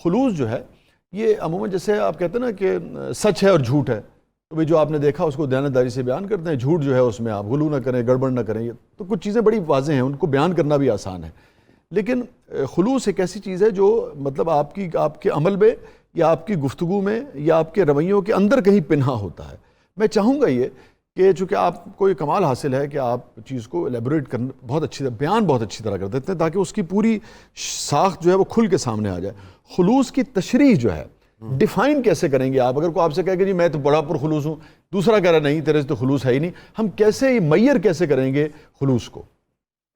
خلوص جو ہے یہ عموماً جیسے آپ کہتے ہیں نا کہ سچ ہے اور جھوٹ ہے، تو بھئی جو آپ نے دیکھا اس کو دیانتداری سے بیان کرتے ہیں. جھوٹ جو ہے اس میں آپ غلو نہ کریں، گڑبڑ نہ کریں، تو کچھ چیزیں بڑی واضح ہیں، ان کو بیان کرنا بھی آسان ہے. لیکن خلوص ایک ایسی چیز ہے جو مطلب آپ کے عمل میں یا آپ کی گفتگو میں یا آپ کے رویوں کے اندر کہیں پنہا ہوتا ہے. میں چاہوں گا یہ کہ چونکہ آپ کو یہ کمال حاصل ہے کہ آپ چیز کو ایلیبوریٹ کرنا بہت اچھی طرح، بیان بہت اچھی طرح کر دیتے ہیں تاکہ اس کی پوری ساخت جو ہے وہ کھل کے سامنے آ جائے. خلوص کی تشریح جو ہے ڈیفائن کیسے کریں گے آپ؟ اگر کوئی آپ سے کہے کہ جی میں تو بڑا پر خلوص ہوں، دوسرا کہہ رہا نہیں تیرے سے تو خلوص ہے ہی نہیں، ہم کیسے میئر کیسے کریں گے خلوص کو؟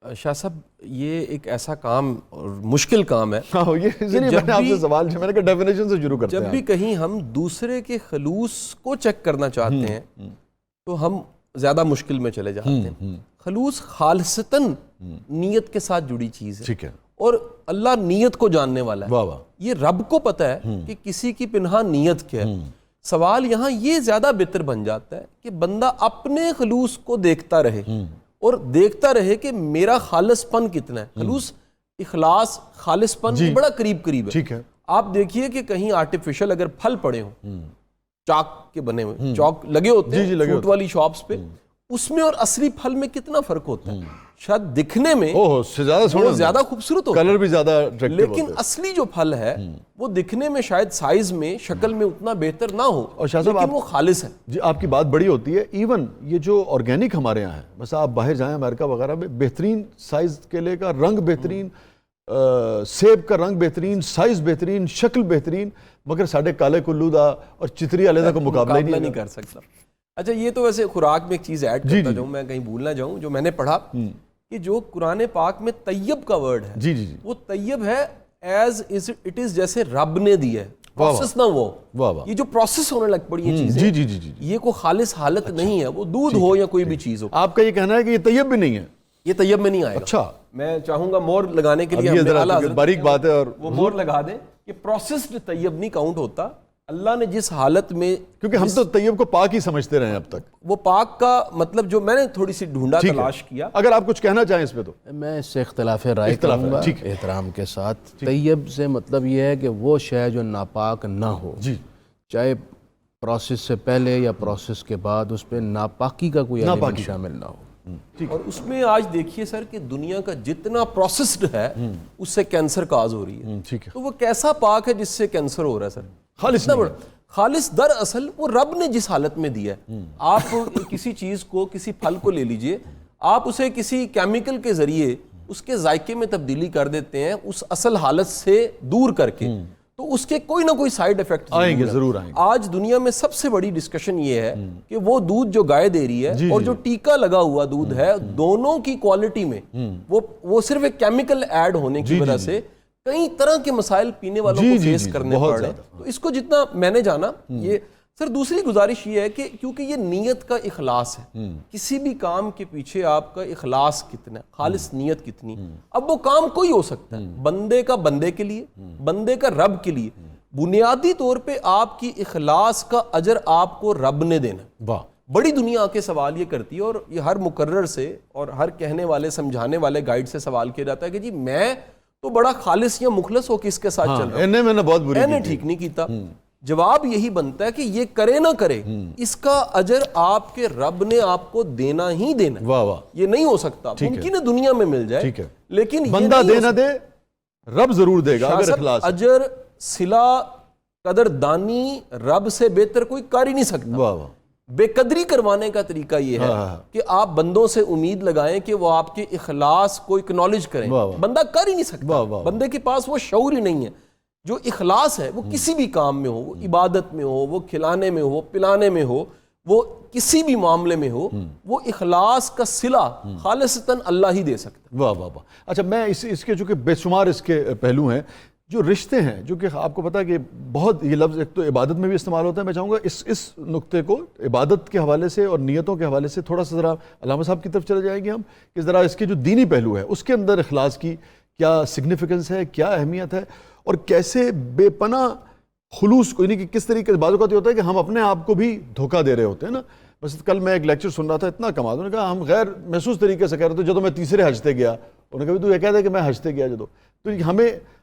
شاہ صاحب یہ ایک ایسا کام اور مشکل کام ہے. یہ میں نے آپ سے سوال میں نے کہا ڈیفینیشن سے شروع کرتے ہیں. جب بھی کہیں ہم دوسرے کے خلوص کو چیک کرنا چاہتے ہیں تو ہم زیادہ مشکل میں چلے جاتے ہیں. خلوص خالصتاً نیت کے ساتھ جڑی چیز ہے. ٹھیک ہے. اور اللہ نیت کو جاننے والا ہے. واہ واہ. یہ رب کو پتہ ہے کہ کسی کی پنہا نیت کیا ہے. سوال یہاں یہ زیادہ بہتر بن جاتا ہے کہ بندہ اپنے خلوص کو دیکھتا رہے اور دیکھتا رہے کہ میرا خالص پن کتنا ہے. خلوص، اخلاص، خالص پن بڑا قریب قریب ہے. ٹھیک ہے. آپ دیکھیے کہ کہیں آرٹیفیشل اگر پھل پڑے ہوں، چاک کے بنے ہوئے، چاک لگے ہوتے ہیں فروٹ والی شاپس پہ، اس میں اور اصلی پھل میں کتنا فرق ہوتا ہے. شاید دکھنے میں وہ زیادہ خوبصورت ہوتا ہے، کلر بھی زیادہ اٹریکٹیو، لیکن اصلی جو پھل ہے وہ دکھنے میں شاید سائز میں، شکل میں اتنا بہتر نہ ہو، لیکن وہ خالص ہے. جی آپ کی بات بڑی ہوتی ہے. ایون یہ جو آرگینک ہمارے یہاں ہے، بس آپ باہر جائیں امریکہ وغیرہ میں، بہترین سائز کیلے کا، رنگ بہترین، سیب کا رنگ بہترین، سائز بہترین، شکل بہترین، مگر ساڑھے کالے کلو دا اور چتری علیحدہ کو مقابلہ ہی نہیں کر سکتا. اچھا یہ تو ویسے خوراک میں ایک چیز ایڈ کرتا جاؤں، میں کہیں بھول نہ جاؤں، جو میں نے پڑھا کہ جو قرآن پاک میں طیب کا ورڈ ہے، وہ طیب ہے ایز اٹ از، جیسے رب نے دی ہے، پروسیس نہ وہ، یہ جو پروسیس ہونے لگ پڑی یہ چیزیں، یہ کوئی خالص حالت نہیں ہے، وہ دودھ ہو یا کوئی بھی چیز ہو. آپ کا یہ کہنا ہے کہ یہ طیب بھی نہیں ہے؟ یہ طیب میں نہیں آئے گا. اچھا میں چاہوں گا مور لگانے کے لیے باریک بات ہے، اور وہ مور لگا دیں کہ پروسیسڈ طیب نہیں کاؤنٹ ہوتا. اللہ نے جس حالت میں، کیونکہ ہم تو طیب کو پاک ہی سمجھتے رہے ہیں اب تک، وہ پاک کا مطلب جو میں نے تھوڑی سی ڈھونڈا تلاش کیا. اگر آپ کچھ کہنا چاہیں اس پہ تو میں اس سے اختلاف رائے کروں گا احترام کے ساتھ. طیب سے مطلب یہ ہے کہ وہ شے جو ناپاک نہ ہو، چاہے پروسیس سے پہلے یا پروسیس کے بعد اس پہ ناپاکی کا کوئی ایلیمنٹ شامل نہ ہو. اور اس میں آج دیکھیے سر کہ دنیا کا جتنا پروسیسڈ ہے اس سے کینسر کاز ہو رہی ہے. تو وہ کیسا پاک ہے جس سے کینسر ہو رہا ہے سر؟ خالص نہ بڑا خالص. دراصل وہ رب نے جس حالت میں دیا ہے. آپ کسی چیز کو، کسی پھل کو لے لیجئے، آپ اسے کسی کیمیکل کے ذریعے اس کے ذائقے میں تبدیلی کر دیتے ہیں اس اصل حالت سے دور کر کے، تو اس کے کوئی نہ کوئی سائیڈ ایفیکٹ آئیں گے، ضرور آئیں گے. آج دنیا میں سب سے بڑی ڈسکشن یہ ہے کہ وہ دودھ جو گائے دے رہی ہے اور جو ٹیکا لگا ہوا دودھ ہے، دونوں کی کوالٹی میں وہ صرف ایک کیمیکل ایڈ ہونے کی وجہ سے کئی طرح کے مسائل پینے والوں کو فیس کرنے پڑ رہے ہیں. تو اس کو جتنا میں نے جانا، یہ سر دوسری گزارش یہ ہے کہ کیونکہ یہ نیت کا اخلاص ہے، کسی بھی کام کے پیچھے آپ کا اخلاص کتنا ہے، خالص نیت کتنی. اب وہ کام کوئی ہو سکتا ہے، بندے کا بندے کے لیے، بندے کا رب کے لیے. بنیادی طور پہ آپ کی اخلاص کا اجر آپ کو رب نے دینا. بڑی دنیا آ کے سوال یہ کرتی ہے، اور یہ ہر مقرر سے اور ہر کہنے والے، سمجھانے والے گائیڈ سے سوال کیا جاتا ہے کہ جی میں تو بڑا خالص یا مخلص ہو کے اس کے ساتھ چل رہا ہوں، میں نے بہت بری نے ٹھیک نہیں کیتا. جواب یہی بنتا ہے کہ یہ کرے نہ کرے، اس کا اجر آپ کے رب نے آپ کو دینا ہی دینا. یہ نہیں ہو سکتا. ممکن ہے دنیا میں مل جائے، لیکن بندہ دے نہ دے، رب ضرور دے گا اگر اخلاص. اجر، صلہ، قدر دانی رب سے بہتر کوئی کر ہی نہیں سکتا. بے قدری کروانے کا طریقہ یہ ہے کہ آپ بندوں سے امید لگائیں کہ وہ آپ کے اخلاص کو اکنالج کریں. بندہ کر ہی نہیں سکتا. بندے کے پاس وہ شعور ہی نہیں ہے. جو اخلاص ہے وہ کسی بھی کام میں ہو، وہ عبادت میں ہو، وہ کھلانے میں ہو، پلانے میں ہو، وہ کسی بھی معاملے میں ہو، وہ اخلاص کا صلہ خالصتاً اللہ ہی دے سکتا ہے. واہ واہ واہ. اچھا میں اس کے چونکہ بے شمار اس کے پہلو ہیں، جو رشتے ہیں، جو کہ آپ کو پتا ہے کہ بہت، یہ لفظ ایک تو عبادت میں بھی استعمال ہوتا ہے. میں چاہوں گا اس نقطے کو عبادت کے حوالے سے اور نیتوں کے حوالے سے تھوڑا سا ذرا علامہ صاحب کی طرف چلے جائیں گے ہم، کہ ذرا اس کے جو دینی پہلو ہے اس کے اندر اخلاص کی کیا سگنیفیکنس ہے، کیا اہمیت ہے، اور کیسے بے پناہ خلوص کو، یعنی کہ کس طریقے سے بعض اوقات یہ ہوتا ہے کہ ہم اپنے آپ کو بھی دھوکہ دے رہے ہوتے ہیں نا. بس کل میں ایک لیکچر سن رہا تھا، اتنا کمال، انہوں نے کہا ہم غیر محسوس طریقے سے کہہ رہے تھے جدو میں تیسرے حج تے گیا، انہوں نے کہا تو یہ کہہ دے کہ میں حج تے گیا جدو، تو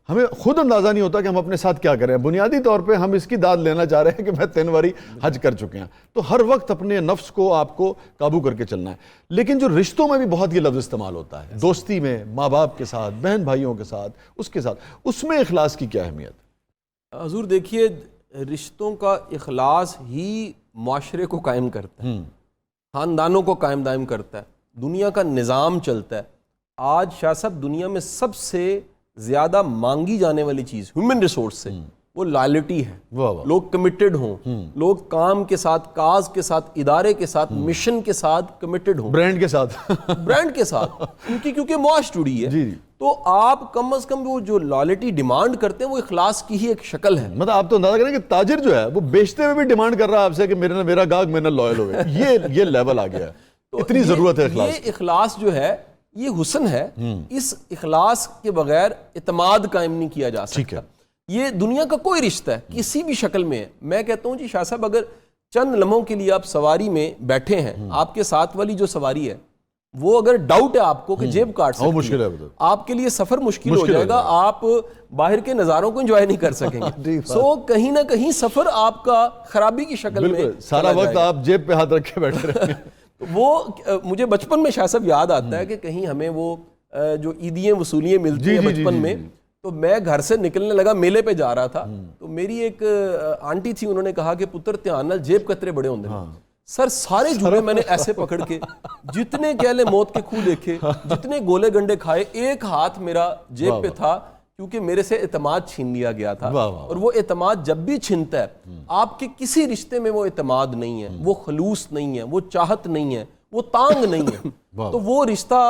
ہمیں خود اندازہ نہیں ہوتا کہ ہم اپنے ساتھ کیا کر رہے ہیں. بنیادی طور پہ ہم اس کی داد لینا چاہ رہے ہیں کہ میں 3 باری حج کر چکے ہیں. تو ہر وقت اپنے نفس کو آپ کو قابو کر کے چلنا ہے. لیکن جو رشتوں میں بھی بہت یہ لفظ استعمال ہوتا ہے, دوستی میں, ماں باپ کے ساتھ, بہن بھائیوں کے ساتھ, اس میں اخلاص کی کیا اہمیت؟ حضور دیکھیے, رشتوں کا اخلاص ہی معاشرے کو قائم کرتا ہے, خاندانوں کو قائم دائم کرتا ہے, دنیا کا نظام چلتا ہے. آج شاہ صاحب دنیا میں سب سے زیادہ مانگی جانے والی چیز ہیومن ریسورس سے وہ لائلٹی ہے. لوگ کمیٹڈ ہوں, لوگ کام کے ساتھ, کاز کے ساتھ, ادارے کے ساتھ, مشن کے ساتھ کمیٹڈ ہوں, برانڈ کے ساتھ کیونکہ معاش جڑی ہے. تو آپ کم از کم وہ جو لائلٹی ڈیمانڈ کرتے ہیں وہ اخلاص کی ہی ایک شکل ہے. مطلب آپ تو اندازہ کریں کہ تاجر جو ہے وہ بیچتے ہوئے بھی ڈیمانڈ کر رہا ہے آپ سے کہ میرا گاہک میرے لائل ہوئے. یہ لیول آ گیا ہے, اتنی ضرورت ہے اخلاص. یہ اخلاص جو ہے یہ حسن ہے. اس اخلاص کے بغیر اعتماد قائم نہیں کیا جا سکتا. یہ دنیا کا کوئی رشتہ ہے کسی بھی شکل میں ہے. میں کہتا ہوں جی شاہ صاحب, اگر چند لمحوں کے لیے آپ سواری میں بیٹھے ہیں, آپ کے ساتھ والی جو سواری ہے وہ اگر ڈاؤٹ ہے آپ کو کہ جیب کاٹ سکتی ہے, آپ کے لیے سفر مشکل ہو جائے گا, آپ باہر کے نظاروں کو انجوائے نہیں کر سکیں گے. سو کہیں نہ کہیں سفر آپ کا خرابی کی شکل میں سارا وقت آپ جیب پہ ہاتھ رکھ کے بیٹھے رہیں گے. وہ مجھے بچپن میں شاہ صاحب یاد آتا ہے کہ کہیں ہمیں وہ جو عیدیاں وصولیاں ملتی ہیں بچپن میں, تو میں گھر سے نکلنے لگا, میلے پہ جا رہا تھا, تو میری ایک آنٹی تھی, انہوں نے کہا کہ پتر دھیان نال جیب کترے بڑے ہوندے ہیں. سر سارے جھولے میں نے ایسے پکڑ کے جتنے کہہ لے موت کے کھو دیکھے, جتنے گولے گنڈے کھائے, ایک ہاتھ میرا جیب پہ تھا, کیونکہ میرے سے اعتماد چھین لیا گیا تھا. اور وہ اعتماد جب بھی چھنتا ہے, آپ کے کسی رشتے میں وہ اعتماد نہیں ہے, وہ خلوص نہیں ہے, وہ چاہت نہیں ہے, وہ تانگ نہیں ہے, تو وہ رشتہ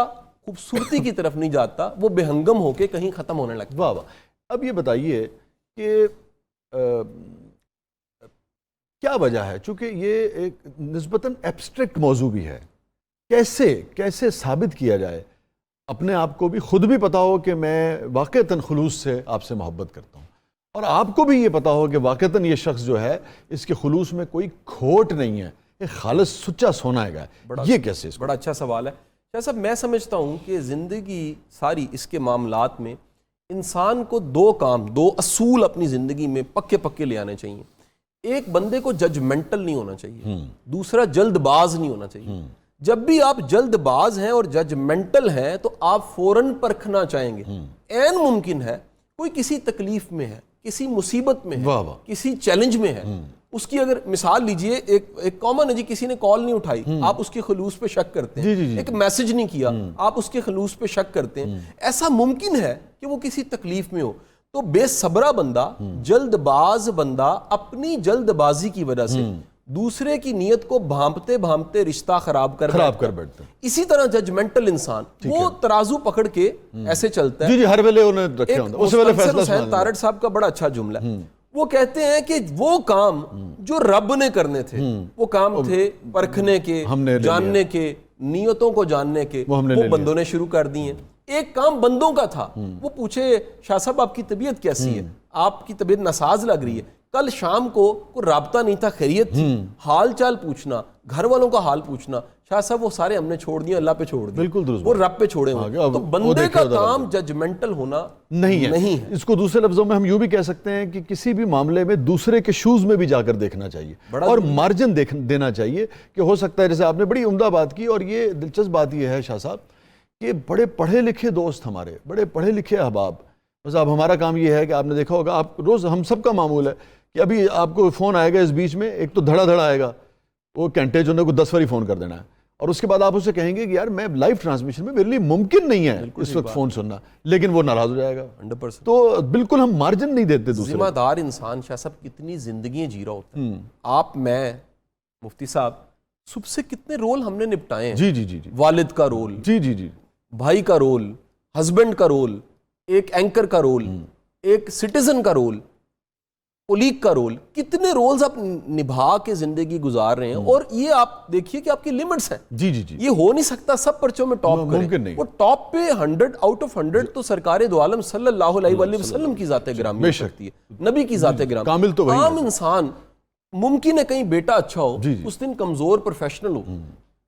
خوبصورتی کی طرف نہیں جاتا, وہ بے ہنگم ہو کے کہیں ختم ہونے لگتا. واہ واہ. اب یہ بتائیے کہ کیا وجہ ہے, چونکہ یہ ایک نسبتاً ایبسٹریکٹ موضوع بھی ہے, کیسے ثابت کیا جائے, اپنے آپ کو بھی خود بھی پتا ہو کہ میں واقعتاً خلوص سے آپ سے محبت کرتا ہوں, اور آپ کو بھی یہ پتا ہو کہ واقعتاً یہ شخص جو ہے اس کے خلوص میں کوئی کھوٹ نہیں ہے, ایک خالص سچا سونا ہے. یہ کیسے؟ بڑا اچھا سوال ہے شاہ صاحب. میں سمجھتا ہوں کہ زندگی ساری اس کے معاملات میں انسان کو 2 اصول اپنی زندگی میں پکے لے آنے چاہیے. ایک بندے کو ججمنٹل نہیں ہونا چاہیے, دوسرا جلد باز نہیں ہونا چاہیے. جب بھی آپ جلد باز ہیں اور ججمنٹل ہیں تو آپ فوراً پرکھنا چاہیں گے. عین ممکن ہے کوئی کسی تکلیف میں ہے, کسی مصیبت میں ہے, کسی چیلنج میں ہے, اس کی اگر مثال لیجئے, ایک کامن ہے جی, کسی نے کال نہیں اٹھائی, آپ اس کے خلوص پہ شک کرتے ہیں. ایک میسج نہیں کیا, آپ اس کے خلوص پہ شک کرتے ہیں. ایسا ممکن ہے کہ وہ کسی تکلیف میں ہو. تو بے صبرا بندہ, جلد باز بندہ اپنی جلد بازی کی وجہ سے دوسرے کی نیت کو بھانپتے رشتہ خراب کر بیٹھتا ہے. اسی طرح ججمنٹل انسان وہ ترازو پکڑ کے ایسے چلتا ہے. ہر ویلے انہیں رکھے ہوندے, اس ویلے فیصلہ حسین تارڑ صاحب کا بڑا اچھا جملہ ہے. وہ کہتے ہیں کہ وہ کام جو رب نے کرنے تھے, وہ کام تھے پرکھنے کے, جاننے کے, نیتوں کو جاننے کے, وہ بندوں نے شروع کر دی ہیں. ایک کام بندوں کا تھا, وہ پوچھے شاہ صاحب آپ کی طبیعت کیسی ہے, آپ کی طبیعت ناساز لگ رہی ہے, کل شام کو کوئی رابطہ نہیں تھا, خیریت تھی, حال چال پوچھنا, گھر والوں کا حال پوچھنا, شاہ صاحب وہ سارے ہم نے چھوڑ دیا, اللہ پہ چھوڑ دیا, بالکل درست, وہ رب پہ چھوڑے ہوئے. تو بندے کا کام ججمنٹل ہونا نہیں ہے. اس کو دوسرے لفظوں میں ہم یوں بھی کہہ سکتے ہیں کہ کسی بھی معاملے میں دوسرے کے شوز میں بھی جا کر دیکھنا چاہیے, اور مارجن دینا چاہیے کہ ہو سکتا ہے, جیسے آپ نے بڑی عمدہ بات کی, اور یہ دلچسپ بات یہ ہے شاہ صاحب کہ بڑے پڑھے لکھے دوست ہمارے, بڑے پڑھے لکھے احباب, بس اب ہمارا کام یہ ہے کہ آپ نے دیکھا ہوگا, آپ روز ہم سب کا معمول ہے کہ ابھی آپ کو فون آئے گا اس بیچ میں, ایک تو دھڑا آئے گا, وہ گھنٹے جو ہے کو 10 باری فون کر دینا ہے, اور اس کے بعد آپ اسے کہیں گے کہ یار میں لائیو ٹرانسمیشن میں میرے لیے ممکن نہیں ہے اس وقت فون سننا, لیکن وہ ناراض ہو جائے گا 100%. تو بالکل ہم مارجن نہیں دیتے دوسرے. ذمہ دار انسان شاہ صاحب کتنی زندگیاں جی رہا ہوتا ہے. آپ, میں, مفتی صاحب, صبح سے کتنے رول ہم نے نپٹائے ہیں. جی, والد کا رول, جی, بھائی کا رول, ہسبینڈ کا رول, ایک اینکر کا رول, ایک سٹیزن کا رول, کولیگ کا رول, کتنے رولز آپ نبھا کے زندگی گزار رہے ہیں. اور یہ آپ دیکھیے کہ آپ کی لیمٹس ہیں. جی, یہ ہو نہیں سکتا سب پرچوں میں ٹاپ کریں. وہ ٹاپ پہ 100 آؤٹ آف 100 تو سرکار دو عالم صلی اللہ علیہ وآلہ وسلم کی ذات گرامی ہو سکتی ہے, نبی کی ذات گرامی. کامل تو وہی عام انسان ممکن ہے کہیں بیٹا اچھا ہو, اس دن کمزور پروفیشنل ہو,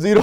0